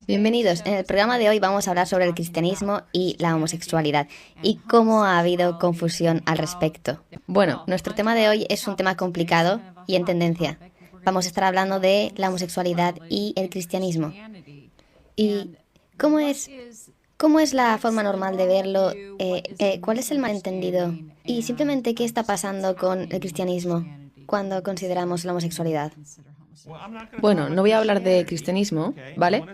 Bienvenidos. En el programa de hoy vamos a hablar sobre el cristianismo y la homosexualidad y cómo ha habido confusión al respecto. Bueno, nuestro tema de hoy es un tema complicado y en tendencia. Vamos a estar hablando de la homosexualidad y el cristianismo. ¿Y cómo es, cómo es la forma normal de verlo? ¿Cuál es el malentendido? Y simplemente, ¿qué está pasando con el cristianismo cuando consideramos la homosexualidad? Bueno, no voy a hablar de cristianismo, ¿vale?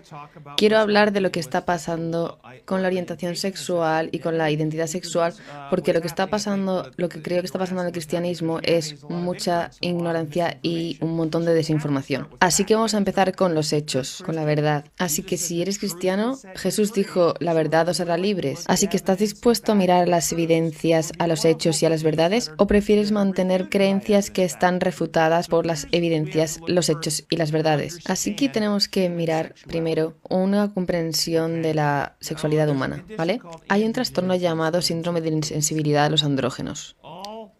Quiero hablar de lo que está pasando con la orientación sexual y con la identidad sexual, porque lo que está pasando, lo que creo que está pasando en el cristianismo es mucha ignorancia y un montón de desinformación. Así que vamos a empezar con los hechos, con la verdad. Así que si eres cristiano, Jesús dijo, la verdad os hará libres. Así que ¿estás dispuesto a mirar las evidencias, a los hechos y a las verdades? ¿O prefieres mantener creencias que están refutadas por las evidencias, los hechos y las verdades? Así que tenemos que mirar primero una comprensión de la sexualidad humana, ¿vale? Hay un trastorno llamado síndrome de insensibilidad a los andrógenos.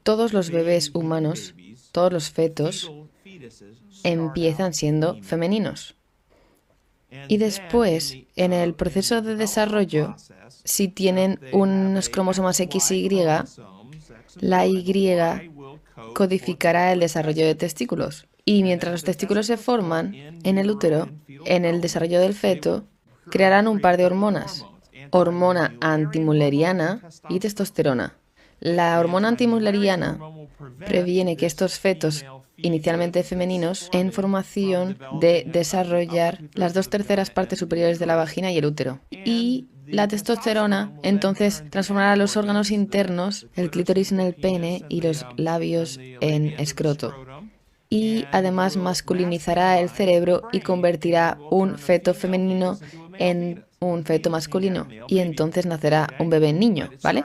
Todos los bebés humanos, todos los fetos, empiezan siendo femeninos. Y después, en el proceso de desarrollo, si tienen unos cromosomas X y Y, la Y codificará el desarrollo de testículos. Y mientras los testículos se forman en el útero, en el desarrollo del feto, crearán un par de hormonas, hormona antimulleriana y testosterona. La hormona antimulleriana previene que estos fetos, inicialmente femeninos, en formación de desarrollar las 2/3 partes superiores de la vagina y el útero. Y la testosterona entonces transformará los órganos internos, el clítoris en el pene y los labios en escroto. Y además masculinizará el cerebro y convertirá un feto femenino en un feto masculino. Y entonces nacerá un bebé niño, ¿vale?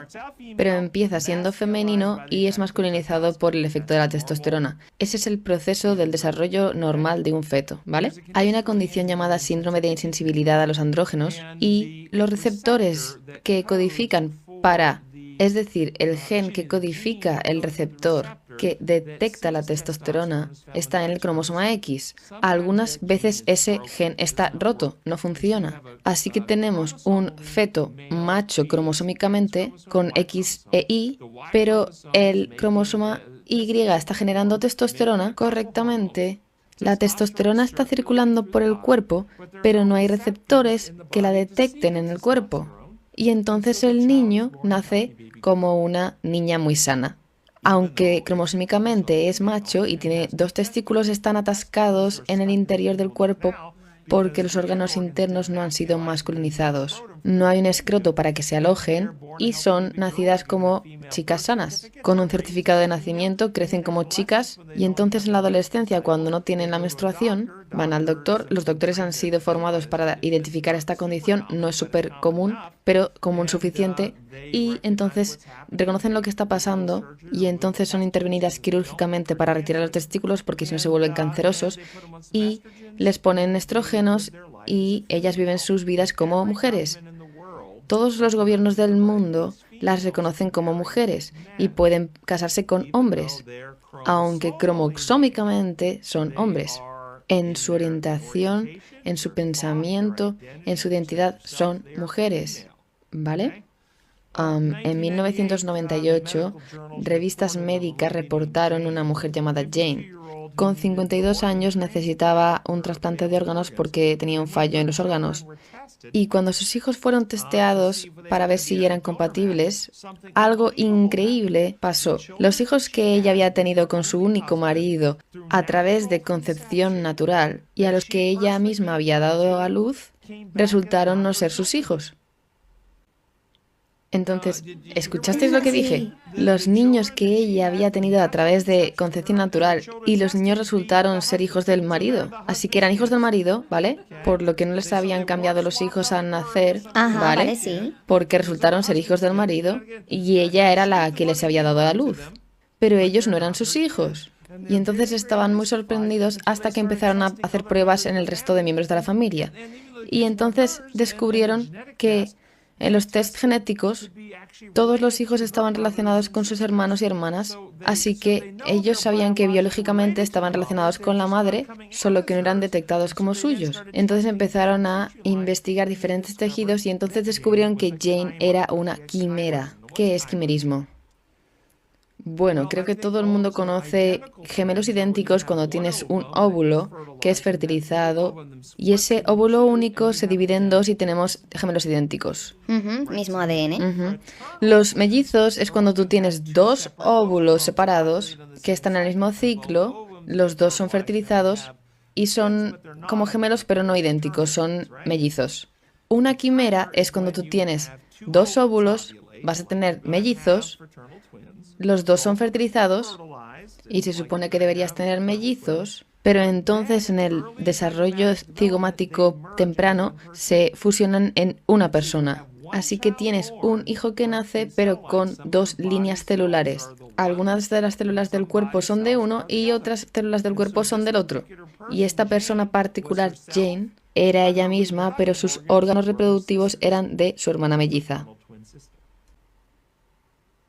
Pero empieza siendo femenino y es masculinizado por el efecto de la testosterona. Ese es el proceso del desarrollo normal de un feto, ¿vale? Hay una condición llamada síndrome de insensibilidad a los andrógenos y los receptores que codifican para, es decir, el gen que codifica el receptor que detecta la testosterona está en el cromosoma X. Algunas veces ese gen está roto, no funciona. Así que tenemos un feto macho cromosómicamente con X e Y, pero el cromosoma Y está generando testosterona correctamente. La testosterona está circulando por el cuerpo, pero no hay receptores que la detecten en el cuerpo. Y entonces el niño nace como una niña muy sana. Aunque cromosómicamente es macho y tiene 2 testículos, están atascados en el interior del cuerpo porque los órganos internos no han sido masculinizados. No hay un escroto para que se alojen y son nacidas como chicas sanas. Con un certificado de nacimiento crecen como chicas y entonces en la adolescencia, cuando no tienen la menstruación, van al doctor. Los doctores han sido formados para identificar esta condición, no es súper común, pero común suficiente, y entonces reconocen lo que está pasando y entonces son intervenidas quirúrgicamente para retirar los testículos porque si no se vuelven cancerosos y les ponen estrógenos y ellas viven sus vidas como mujeres. Todos los gobiernos del mundo las reconocen como mujeres y pueden casarse con hombres, aunque cromosómicamente son hombres. En su orientación, en su pensamiento, en su identidad son mujeres, ¿vale? En 1998, revistas médicas reportaron una mujer llamada Jane. Con 52 años necesitaba un trasplante de órganos porque tenía un fallo en los órganos. Y cuando sus hijos fueron testeados para ver si eran compatibles, algo increíble pasó. Los hijos que ella había tenido con su único marido a través de concepción natural y a los que ella misma había dado a luz, resultaron no ser sus hijos. Entonces, ¿escuchasteis lo que dije? Los niños que ella había tenido a través de concepción natural y los niños resultaron ser hijos del marido. Así que eran hijos del marido, ¿vale? Por lo que no les habían cambiado los hijos al nacer, Ajá, ¿vale? vale, sí. Porque resultaron ser hijos del marido y ella era la que les había dado a luz. Pero ellos no eran sus hijos. Y entonces estaban muy sorprendidos hasta que empezaron a hacer pruebas en el resto de miembros de la familia. Y entonces descubrieron que En los test genéticos, todos los hijos estaban relacionados con sus hermanos y hermanas, así que ellos sabían que biológicamente estaban relacionados con la madre, solo que no eran detectados como suyos. Entonces empezaron a investigar diferentes tejidos y entonces descubrieron que Jane era una quimera. ¿Qué es quimerismo? Bueno, creo que todo el mundo conoce gemelos idénticos cuando tienes un óvulo que es fertilizado y ese óvulo único se divide en dos y tenemos gemelos idénticos. Mismo ADN. Los mellizos es cuando tú tienes dos óvulos separados que están en el mismo ciclo, los dos son fertilizados y son como gemelos pero no idénticos, son mellizos. Una quimera es cuando tú tienes dos óvulos, vas a tener mellizos, los dos son fertilizados y se supone que deberías tener mellizos, pero entonces en el desarrollo cigomático temprano se fusionan en una persona. Así que tienes un hijo que nace pero con dos líneas celulares. Algunas de las células del cuerpo son de uno y otras células del cuerpo son del otro. Y esta persona particular, Jane, era ella misma, pero sus órganos reproductivos eran de su hermana melliza.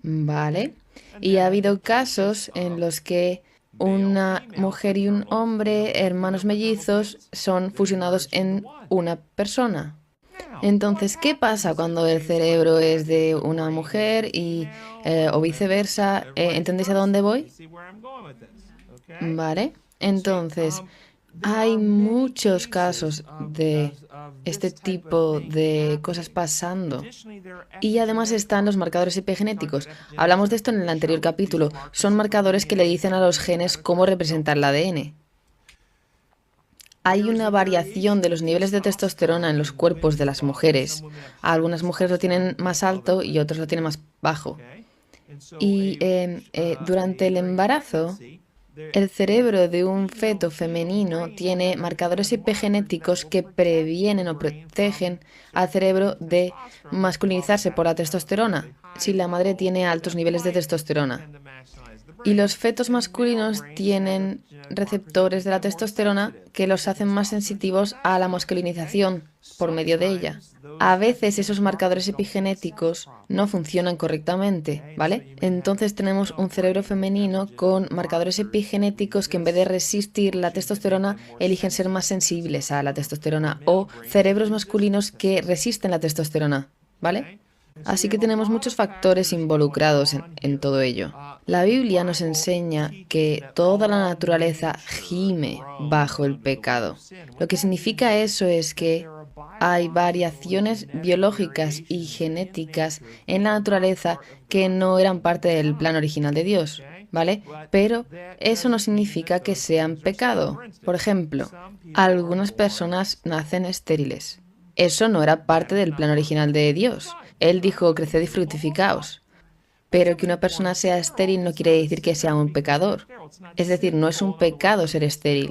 Vale. Y ha habido casos en los que una mujer y un hombre, hermanos mellizos, son fusionados en una persona. Entonces, ¿qué pasa cuando el cerebro es de una mujer o viceversa? ¿Entendéis a dónde voy? Vale. Entonces, hay muchos casos de este tipo de cosas pasando. Y además están los marcadores epigenéticos. Hablamos de esto en el anterior capítulo. Son marcadores que le dicen a los genes cómo representar el ADN. Hay una variación de los niveles de testosterona en los cuerpos de las mujeres. Algunas mujeres lo tienen más alto y otras lo tienen más bajo. Y durante el embarazo, el cerebro de un feto femenino tiene marcadores epigenéticos que previenen o protegen al cerebro de masculinizarse por la testosterona, si la madre tiene altos niveles de testosterona. Y los fetos masculinos tienen receptores de la testosterona que los hacen más sensitivos a la masculinización por medio de ella. A veces esos marcadores epigenéticos no funcionan correctamente, ¿vale? Entonces tenemos un cerebro femenino con marcadores epigenéticos que en vez de resistir la testosterona, eligen ser más sensibles a la testosterona, o cerebros masculinos que resisten la testosterona, ¿vale? Así que tenemos muchos factores involucrados en todo ello. La Biblia nos enseña que toda la naturaleza gime bajo el pecado. Lo que significa eso es que hay variaciones biológicas y genéticas en la naturaleza que no eran parte del plan original de Dios, ¿vale? Pero eso no significa que sean pecado. Por ejemplo, algunas personas nacen estériles. Eso no era parte del plan original de Dios. Él dijo, creced y fructificaos. Pero que una persona sea estéril no quiere decir que sea un pecador. Es decir, no es un pecado ser estéril.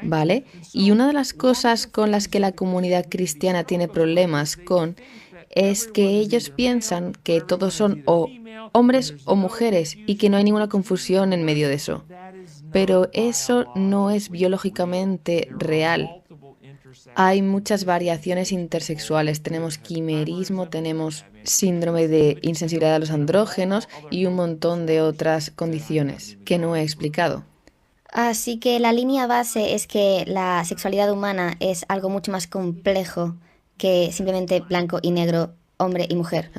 ¿Vale? Y una de las cosas con las que la comunidad cristiana tiene problemas es que ellos piensan que todos son o hombres o mujeres y que no hay ninguna confusión en medio de eso. Pero eso no es biológicamente real. Hay muchas variaciones intersexuales. Tenemos quimerismo, tenemos síndrome de insensibilidad a los andrógenos y un montón de otras condiciones que no he explicado. Así que la línea base es que la sexualidad humana es algo mucho más complejo que simplemente blanco y negro, hombre y mujer.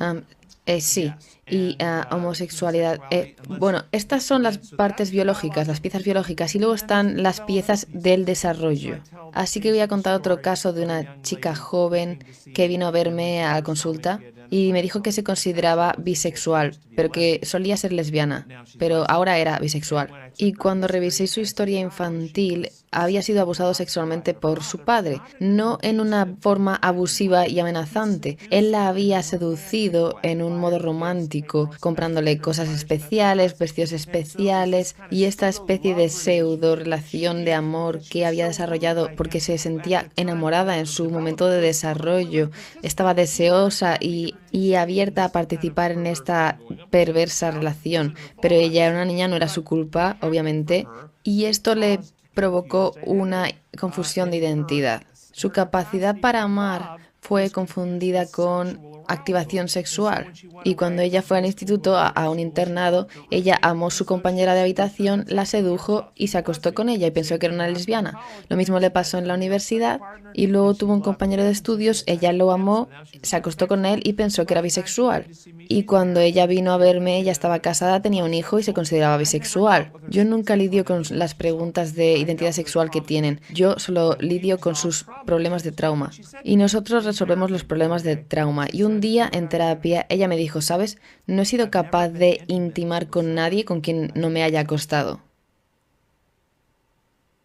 Sí, y homosexualidad. Bueno, estas son las partes biológicas, las piezas biológicas, y luego están las piezas del desarrollo. Así que voy a contar otro caso de una chica joven que vino a verme a la consulta y me dijo que se consideraba bisexual, pero que solía ser lesbiana, pero ahora era bisexual. Y cuando revisé su historia infantil, había sido abusado sexualmente por su padre, no en una forma abusiva y amenazante. Él la había seducido en un modo romántico, comprándole cosas especiales, vestidos especiales, y esta especie de pseudo relación de amor que había desarrollado porque se sentía enamorada en su momento de desarrollo, estaba deseosa y abierta a participar en esta perversa relación, pero ella era una niña, no era su culpa, obviamente, y esto le provocó una confusión de identidad. Su capacidad para amar fue confundida con activación sexual. Y cuando ella fue al instituto, a un internado, ella amó a su compañera de habitación, la sedujo y se acostó con ella y pensó que era una lesbiana. Lo mismo le pasó en la universidad y luego tuvo un compañero de estudios, ella lo amó, se acostó con él y pensó que era bisexual. Y cuando ella vino a verme, ella estaba casada, tenía un hijo y se consideraba bisexual. Yo nunca lidio con las preguntas de identidad sexual que tienen. Yo solo lidio con sus problemas de trauma. Y nosotros resolvemos los problemas de trauma. Y un día en terapia ella me dijo, ¿sabes? No he sido capaz de intimar con nadie con quien no me haya acostado.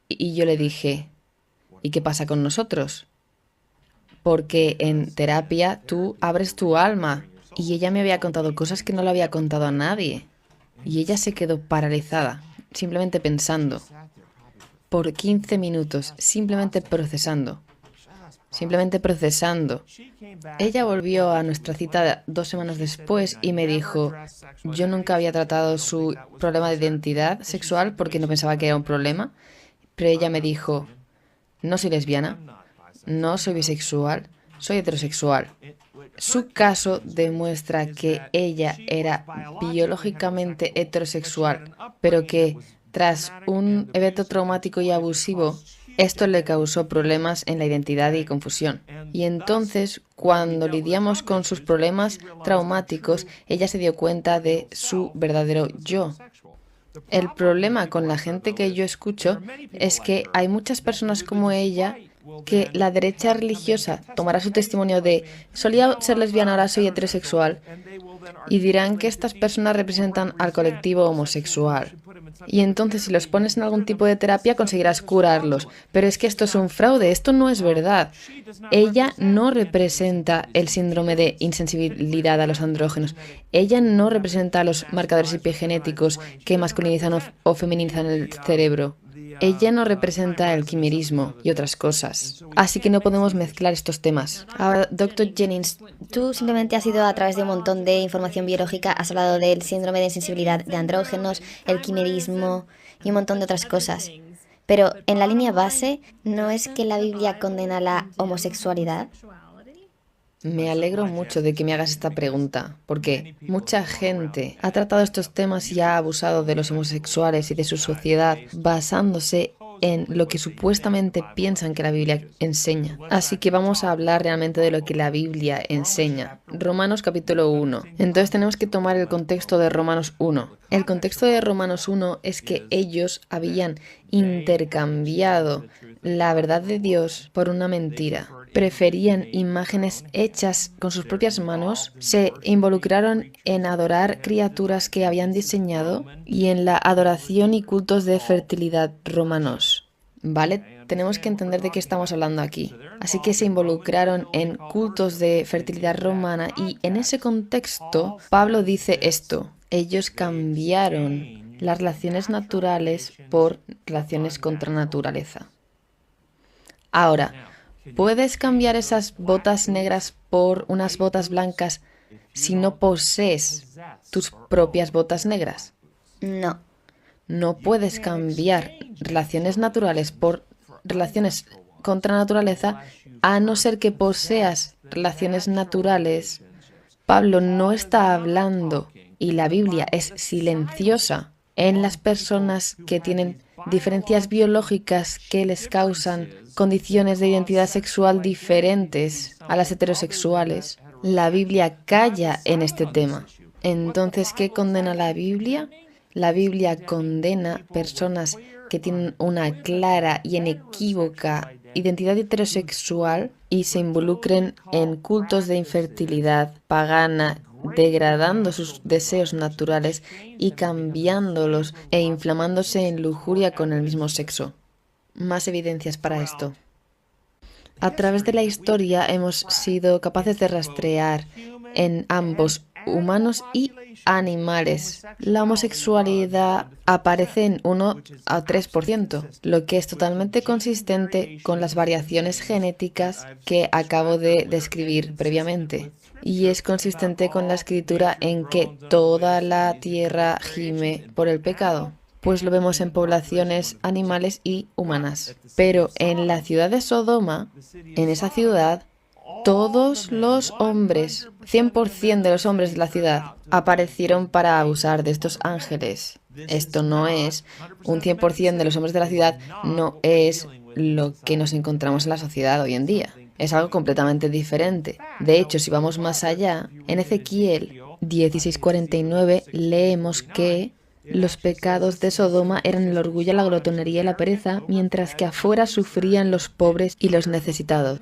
Y yo le dije, ¿y qué pasa con nosotros? Porque en terapia tú abres tu alma. Y ella me había contado cosas que no le había contado a nadie. Y ella se quedó paralizada, simplemente pensando. Por 15 minutos, simplemente procesando. Simplemente procesando. Ella volvió a nuestra cita 2 semanas después y me dijo, yo nunca había tratado su problema de identidad sexual porque no pensaba que era un problema, pero ella me dijo, no soy lesbiana, no soy bisexual, soy heterosexual. Su caso demuestra que ella era biológicamente heterosexual, pero que tras un evento traumático y abusivo, esto le causó problemas en la identidad y confusión. Y entonces, cuando lidiamos con sus problemas traumáticos, ella se dio cuenta de su verdadero yo. El problema con la gente que yo escucho es que hay muchas personas como ella que la derecha religiosa tomará su testimonio de solía ser lesbiana, ahora soy heterosexual, y dirán que estas personas representan al colectivo homosexual. Y entonces si los pones en algún tipo de terapia conseguirás curarlos. Pero es que esto es un fraude, esto no es verdad. Ella no representa el síndrome de insensibilidad a los andrógenos. Ella no representa a los marcadores epigenéticos que masculinizan o feminizan el cerebro. Ella no representa el quimerismo y otras cosas. Así que no podemos mezclar estos temas. Ahora, Dr. Jennings, tú simplemente has ido a través de un montón de información biológica, has hablado del síndrome de insensibilidad de andrógenos, el quimerismo y un montón de otras cosas. Pero en la línea base, ¿no es que la Biblia condena la homosexualidad? Me alegro mucho de que me hagas esta pregunta, porque mucha gente ha tratado estos temas y ha abusado de los homosexuales y de su sociedad basándose en lo que supuestamente piensan que la Biblia enseña. Así que vamos a hablar realmente de lo que la Biblia enseña. Romanos capítulo 1. Entonces tenemos que tomar el contexto de Romanos 1. El contexto de Romanos 1 es que ellos habían intercambiado la verdad de Dios por una mentira. Preferían imágenes hechas con sus propias manos, se involucraron en adorar criaturas que habían diseñado y en la adoración y cultos de fertilidad romanos. ¿Vale? Tenemos que entender de qué estamos hablando aquí. Así que se involucraron en cultos de fertilidad romana y en ese contexto Pablo dice esto. Ellos cambiaron las relaciones naturales por relaciones contra naturaleza. Ahora, ¿puedes cambiar esas botas negras por unas botas blancas si no posees tus propias botas negras? No. No puedes cambiar relaciones naturales por relaciones contra naturaleza a no ser que poseas relaciones naturales. Pablo no está hablando, y la Biblia es silenciosa, en las personas que tienen diferencias biológicas que les causan condiciones de identidad sexual diferentes a las heterosexuales. La Biblia calla en este tema. Entonces, ¿qué condena la Biblia? La Biblia condena personas que tienen una clara y inequívoca identidad heterosexual y se involucren en cultos de infertilidad pagana, degradando sus deseos naturales y cambiándolos e inflamándose en lujuria con el mismo sexo. Más evidencias para esto. A través de la historia hemos sido capaces de rastrear en ambos humanos y animales. La homosexualidad aparece en 1 a 3%, lo que es totalmente consistente con las variaciones genéticas que acabo de describir previamente. Y es consistente con la escritura en que toda la tierra gime por el pecado. Pues lo vemos en poblaciones animales y humanas. Pero en la ciudad de Sodoma, en esa ciudad, todos los hombres, 100% de los hombres de la ciudad, aparecieron para abusar de estos ángeles. Esto no es un 100% de los hombres de la ciudad, no es lo que nos encontramos en la sociedad hoy en día. Es algo completamente diferente. De hecho, si vamos más allá, en Ezequiel 16:49 leemos que los pecados de Sodoma eran el orgullo, la glotonería y la pereza, mientras que afuera sufrían los pobres y los necesitados.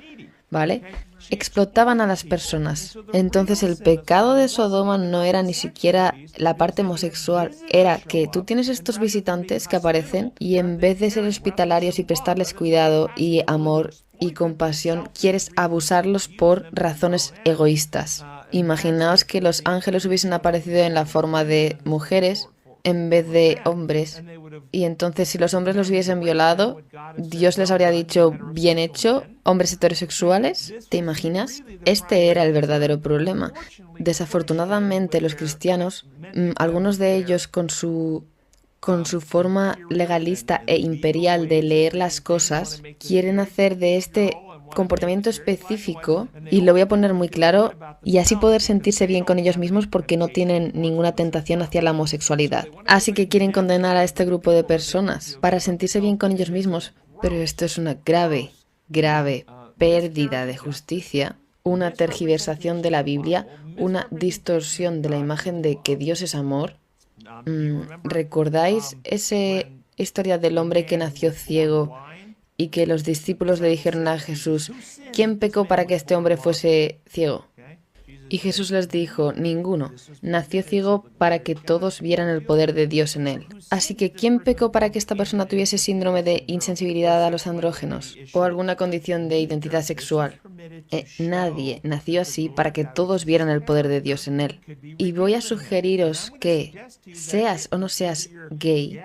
¿Vale? Explotaban a las personas. Entonces el pecado de Sodoma no era ni siquiera la parte homosexual, era que tú tienes estos visitantes que aparecen y en vez de ser hospitalarios y prestarles cuidado y amor y compasión, quieres abusarlos por razones egoístas. Imaginaos que los ángeles hubiesen aparecido en la forma de mujeres en vez de hombres. Y entonces si los hombres los hubiesen violado, Dios les habría dicho, bien hecho, hombres heterosexuales. ¿Te imaginas? Este era el verdadero problema. Desafortunadamente los cristianos, algunos de ellos con su forma legalista e imperial de leer las cosas, quieren hacer de este comportamiento específico, y lo voy a poner muy claro, y así poder sentirse bien con ellos mismos porque no tienen ninguna tentación hacia la homosexualidad. Así que quieren condenar a este grupo de personas para sentirse bien con ellos mismos. Pero esto es una grave, grave pérdida de justicia, una tergiversación de la Biblia, una distorsión de la imagen de que Dios es amor. ¿Recordáis esa historia del hombre que nació ciego y que los discípulos le dijeron a Jesús, ¿quién pecó para que este hombre fuese ciego? Y Jesús les dijo, ninguno. Nació ciego para que todos vieran el poder de Dios en él. Así que, ¿quién pecó para que esta persona tuviese síndrome de insensibilidad a los andrógenos o alguna condición de identidad sexual? Nadie nació así para que todos vieran el poder de Dios en él. Y voy a sugeriros que, seas o no seas gay,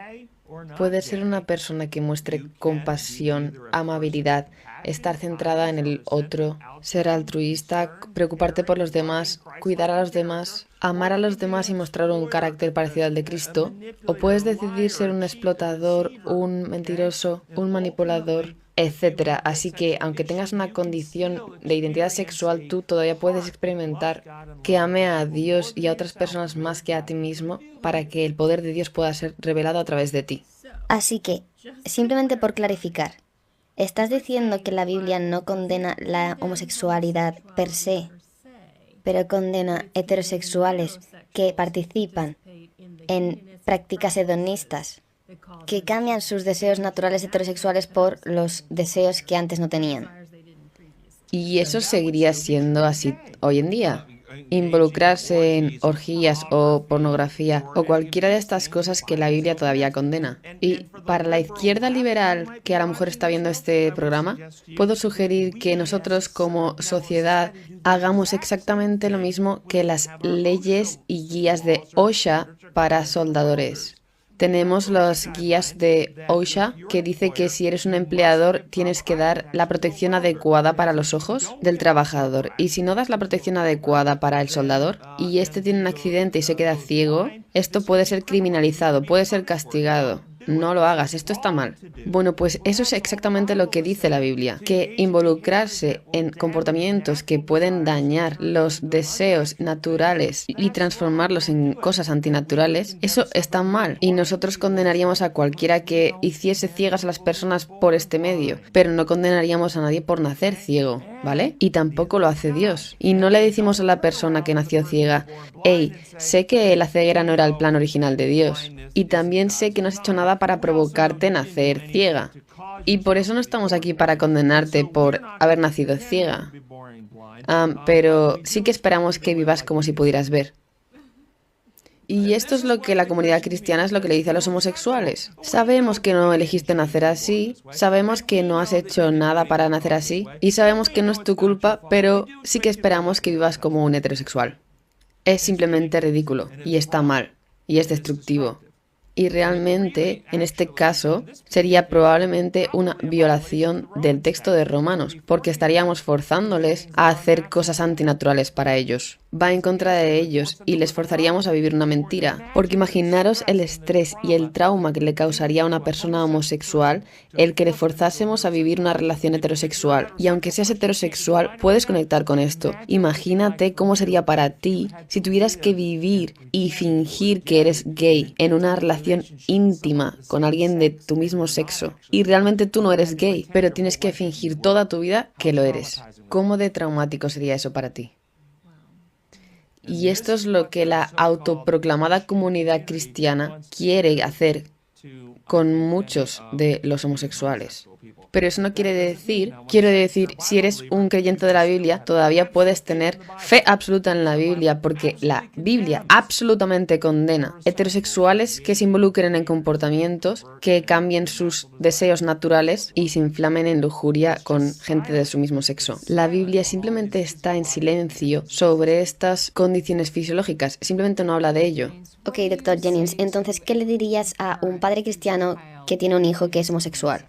puedes ser una persona que muestre compasión, amabilidad, estar centrada en el otro, ser altruista, preocuparte por los demás, cuidar a los demás, amar a los demás y mostrar un carácter parecido al de Cristo. O puedes decidir ser un explotador, un mentiroso, un manipulador, etcétera. Así que, aunque tengas una condición de identidad sexual, tú todavía puedes experimentar que ame a Dios y a otras personas más que a ti mismo para que el poder de Dios pueda ser revelado a través de ti. Así que, simplemente por clarificar, ¿estás diciendo que la Biblia no condena la homosexualidad per se, pero condena heterosexuales que participan en prácticas hedonistas, que cambian sus deseos naturales heterosexuales por los deseos que antes no tenían? Y eso seguiría siendo así hoy en día. Involucrarse en orgías o pornografía o cualquiera de estas cosas que la Biblia todavía condena. Y para la izquierda liberal que a lo mejor está viendo este programa, puedo sugerir que nosotros como sociedad hagamos exactamente lo mismo que las leyes y guías de OSHA para soldadores. Tenemos las guías de OSHA que dice que si eres un empleador tienes que dar la protección adecuada para los ojos del trabajador. Y si no das la protección adecuada para el soldador y este tiene un accidente y se queda ciego, esto puede ser criminalizado, puede ser castigado. No lo hagas, esto está mal. Bueno, pues eso es exactamente lo que dice la Biblia, que involucrarse en comportamientos que pueden dañar los deseos naturales y transformarlos en cosas antinaturales, eso está mal. Y nosotros condenaríamos a cualquiera que hiciese ciegas a las personas por este medio, pero no condenaríamos a nadie por nacer ciego, ¿vale? Y tampoco lo hace Dios. Y no le decimos a la persona que nació ciega, hey, sé que la ceguera no era el plan original de Dios. Y también sé que no has hecho nada para provocarte nacer ciega. Y por eso no estamos aquí para condenarte por haber nacido ciega. Pero sí que esperamos que vivas como si pudieras ver. Y esto es lo que la comunidad cristiana es lo que le dice a los homosexuales. Sabemos que no elegiste nacer así, sabemos que no has hecho nada para nacer así, y sabemos que no es tu culpa, pero sí que esperamos que vivas como un heterosexual. Es simplemente ridículo, y está mal, y es destructivo. Y realmente, en este caso, sería probablemente una violación del texto de Romanos, porque estaríamos forzándoles a hacer cosas antinaturales para ellos. va en contra de ellos y les forzaríamos a vivir una mentira. Porque imaginaros el estrés y el trauma que le causaría a una persona homosexual el que le forzásemos a vivir una relación heterosexual. Y aunque seas heterosexual, puedes conectar con esto. Imagínate cómo sería para ti si tuvieras que vivir y fingir que eres gay en una relación íntima con alguien de tu mismo sexo. Y realmente tú no eres gay, pero tienes que fingir toda tu vida que lo eres. ¿Cómo de traumático sería eso para ti? Y esto es lo que la autoproclamada comunidad cristiana quiere hacer con muchos de los homosexuales. Pero eso no quiero decir, si eres un creyente de la Biblia, todavía puedes tener fe absoluta en la Biblia, porque la Biblia absolutamente condena heterosexuales que se involucren en comportamientos que cambien sus deseos naturales y se inflamen en lujuria con gente de su mismo sexo. La Biblia simplemente está en silencio sobre estas condiciones fisiológicas, simplemente no habla de ello. Ok, doctor Jennings, entonces, ¿qué le dirías a un padre cristiano que tiene un hijo que es homosexual?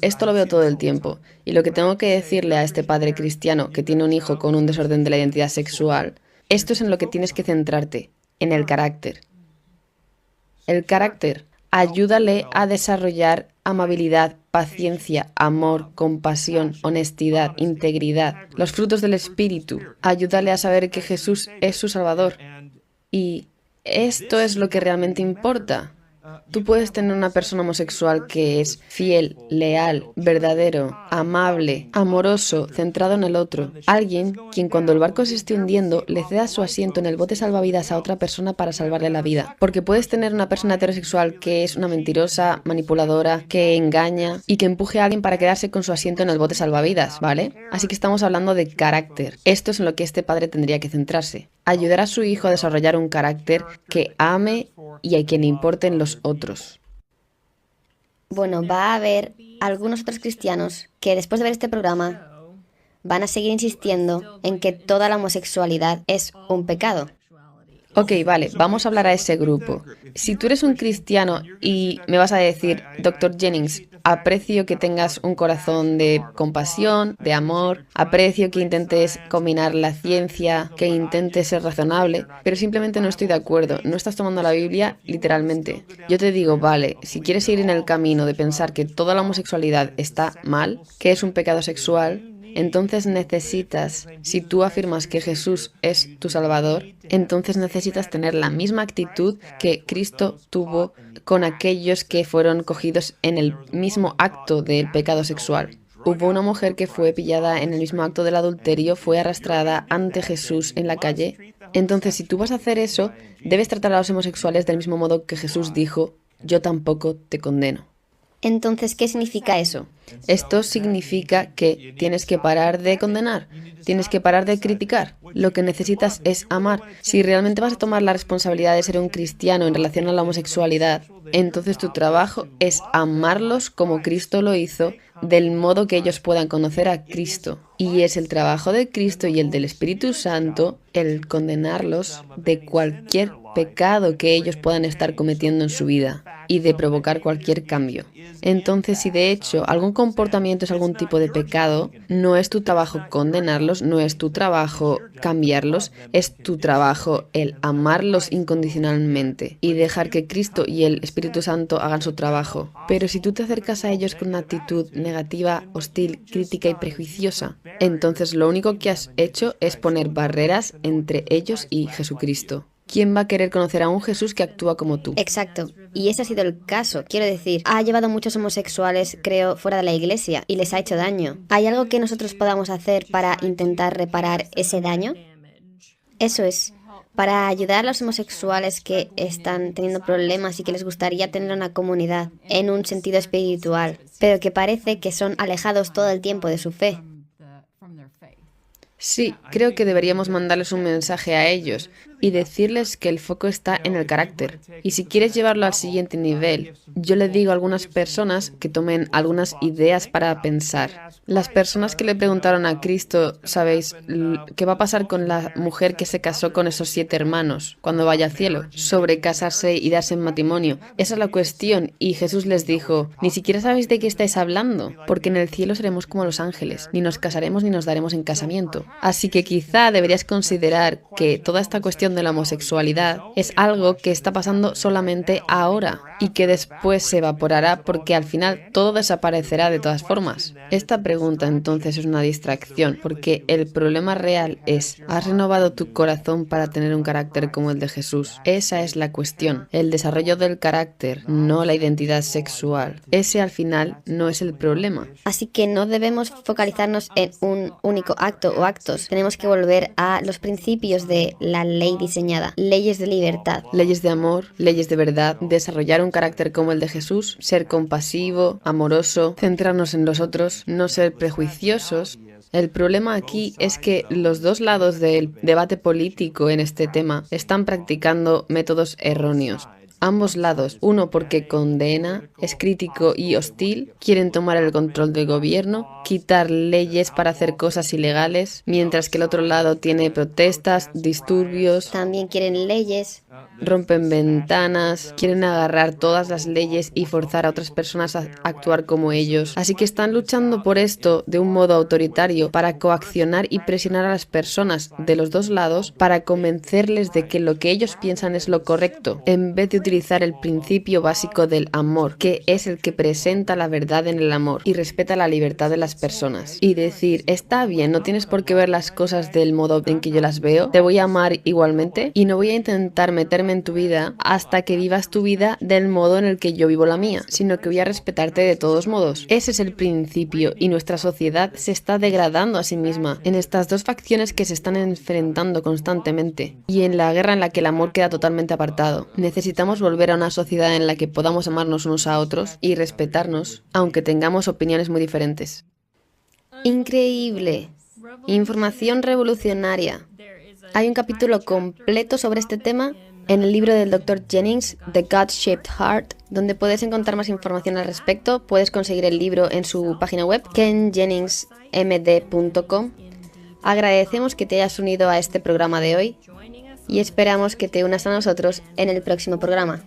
Esto lo veo todo el tiempo. Y lo que tengo que decirle a este padre cristiano que tiene un hijo con un desorden de la identidad sexual, esto es en lo que tienes que centrarte, en el carácter. El carácter, ayúdale a desarrollar amabilidad, paciencia, amor, compasión, honestidad, integridad, los frutos del Espíritu. Ayúdale a saber que Jesús es su Salvador. Y esto es lo que realmente importa. Tú puedes tener una persona homosexual que es fiel, leal, verdadero, amable, amoroso, centrado en el otro. Alguien quien cuando el barco se esté hundiendo le ceda su asiento en el bote salvavidas a otra persona para salvarle la vida. Porque puedes tener una persona heterosexual que es una mentirosa, manipuladora, que engaña y que empuje a alguien para quedarse con su asiento en el bote salvavidas, ¿vale? Así que estamos hablando de carácter. Esto es en lo que este padre tendría que centrarse. Ayudar a su hijo a desarrollar un carácter que ame y a quien le importen los otros. Bueno, va a haber algunos otros cristianos que después de ver este programa van a seguir insistiendo en que toda la homosexualidad es un pecado. Ok, vale, vamos a hablar a ese grupo. Si tú eres un cristiano y me vas a decir, Dr. Jennings, aprecio que tengas un corazón de compasión, de amor, aprecio que intentes combinar la ciencia, que intentes ser razonable, pero simplemente no estoy de acuerdo, no estás tomando la Biblia literalmente. Yo te digo, vale, si quieres ir en el camino de pensar que toda la homosexualidad está mal, que es un pecado sexual, entonces necesitas, si tú afirmas que Jesús es tu Salvador, entonces necesitas tener la misma actitud que Cristo tuvo con aquellos que fueron cogidos en el mismo acto del pecado sexual. Hubo una mujer que fue pillada en el mismo acto del adulterio, fue arrastrada ante Jesús en la calle. Entonces, si tú vas a hacer eso, debes tratar a los homosexuales del mismo modo que Jesús dijo, yo tampoco te condeno. Entonces, ¿qué significa eso? Esto significa que tienes que parar de condenar, tienes que parar de criticar. Lo que necesitas es amar. Si realmente vas a tomar la responsabilidad de ser un cristiano en relación a la homosexualidad, entonces tu trabajo es amarlos como Cristo lo hizo, del modo que ellos puedan conocer a Cristo. Y es el trabajo de Cristo y el del Espíritu Santo el condenarlos de cualquier pecado que ellos puedan estar cometiendo en su vida y de provocar cualquier cambio. Entonces, si de hecho algún comportamiento es algún tipo de pecado, no es tu trabajo condenarlos, no es tu trabajo cambiarlos, es tu trabajo el amarlos incondicionalmente y dejar que Cristo y el Espíritu Santo hagan su trabajo. Pero si tú te acercas a ellos con una actitud negativa, hostil, crítica y prejuiciosa, entonces lo único que has hecho es poner barreras entre ellos y Jesucristo. ¿Quién va a querer conocer a un Jesús que actúa como tú? Exacto. Y ese ha sido el caso. Quiero decir, ha llevado a muchos homosexuales, creo, fuera de la iglesia y les ha hecho daño. ¿Hay algo que nosotros podamos hacer para intentar reparar ese daño? Eso es, para ayudar a los homosexuales que están teniendo problemas y que les gustaría tener una comunidad en un sentido espiritual, pero que parece que son alejados todo el tiempo de su fe. Sí, creo que deberíamos mandarles un mensaje a ellos y decirles que el foco está en el carácter. Y si quieres llevarlo al siguiente nivel, yo le digo a algunas personas que tomen algunas ideas para pensar. Las personas que le preguntaron a Cristo, ¿sabéis qué va a pasar con la mujer que se casó con esos 7 hermanos cuando vaya al cielo? Sobre casarse y darse en matrimonio. Esa es la cuestión. Y Jesús les dijo, ni siquiera sabéis de qué estáis hablando, porque en el cielo seremos como los ángeles, ni nos casaremos ni nos daremos en casamiento. pasado. Así que quizá deberías considerar que toda esta cuestión de la homosexualidad es algo que está pasando solamente ahora y que después se evaporará porque al final todo desaparecerá de todas formas. Esta pregunta entonces es una distracción porque el problema real es, ¿has renovado tu corazón para tener un carácter como el de Jesús? Esa es la cuestión, el desarrollo del carácter, no la identidad sexual. Ese al final no es el problema. Así que no debemos focalizarnos en un único acto o actos. Tenemos que volver a los principios de la ley diseñada, leyes de libertad. Leyes de amor, leyes de verdad, desarrollar un carácter como el de Jesús, ser compasivo, amoroso, centrarnos en los otros, no ser prejuiciosos. El problema aquí es que los dos lados del debate político en este tema están practicando métodos erróneos. Ambos lados, uno porque condena, es crítico y hostil, quieren tomar el control del gobierno, quitar leyes para hacer cosas ilegales, mientras que el otro lado tiene protestas, disturbios. También quieren leyes. Rompen ventanas, quieren agarrar todas las leyes y forzar a otras personas a actuar como ellos. Así que están luchando por esto de un modo autoritario para coaccionar y presionar a las personas de los dos lados para convencerles de que lo que ellos piensan es lo correcto, en vez de utilizar el principio básico del amor, que es el que presenta la verdad en el amor y respeta la libertad de las personas. Y decir, está bien, no tienes por qué ver las cosas del modo en que yo las veo, te voy a amar igualmente y no voy a intentar meterme en tu vida hasta que vivas tu vida del modo en el que yo vivo la mía, sino que voy a respetarte de todos modos. Ese es el principio y nuestra sociedad se está degradando a sí misma en estas dos facciones que se están enfrentando constantemente y en la guerra en la que el amor queda totalmente apartado. Necesitamos volver a una sociedad en la que podamos amarnos unos a otros y respetarnos, aunque tengamos opiniones muy diferentes. Increíble. Información revolucionaria. Hay un capítulo completo sobre este tema en el libro del Dr. Jennings, The God-Shaped Heart, donde puedes encontrar más información al respecto. Puedes conseguir el libro en su página web, kenjenningsmd.com. Agradecemos que te hayas unido a este programa de hoy y esperamos que te unas a nosotros en el próximo programa.